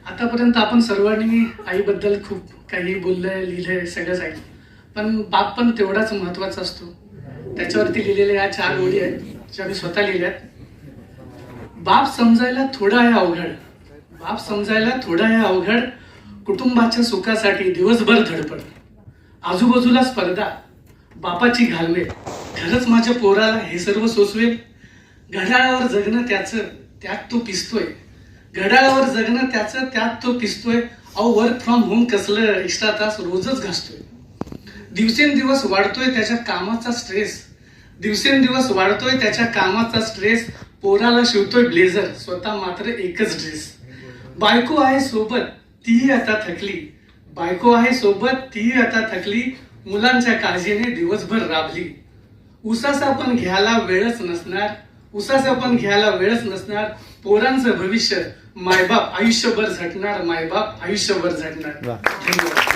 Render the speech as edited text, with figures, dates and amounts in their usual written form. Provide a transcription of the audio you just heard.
आतापर्यंत आपण सर्वांनी आईबद्दल खूप काही बोललंय, लिहिलंय, सगळंच आहे. पण बाप पण तेवढाच महत्वाचा असतो. त्याच्यावरती लिहिलेल्या या 4 ओळी आहेत ज्या मी स्वतः लिहिल्यात. बाप समजायला थोडा आहे अवघड, बाप समजायला थोडा आहे अवघड, कुटुंबाच्या सुखासाठी दिवसभर धडपड, आजूबाजूला स्पर्धा, बापाची घालमेल, खरंच माझ्या पोराला हे सर्व सोसवेल. घड्याळावर जगणं त्याचं, त्यात तो पिसतोय, घड्याळावर जगणं त्याचं, त्यात तो पिसतोय. अहो वर्क फ्रॉम होम कसलं एक्स्ट्रा तास रोजच घासतोय. दिवसेंदिवस वाढतोय त्याच्या कामाचा स्ट्रेस, दिवसेंदिवस वाढतोय त्याच्या कामाचा स्ट्रेस. पोराला शिवतोय ब्लेझर, स्वतः मात्र एकच ड्रेस. बायको आहे सोबत तीही आता थकली, बायको आहे सोबत तीही आता थकली, मुलांच्या काळजीने दिवसभर राबली. उसाचा पण घ्यायला वेळच नसणार, उसाचा पण घ्यायला वेळच नसणार. पोरांचं भविष्य मायबाप आयुष्यभर झटणार, मायबाप आयुष्यभर झटणार. धन्यवाद.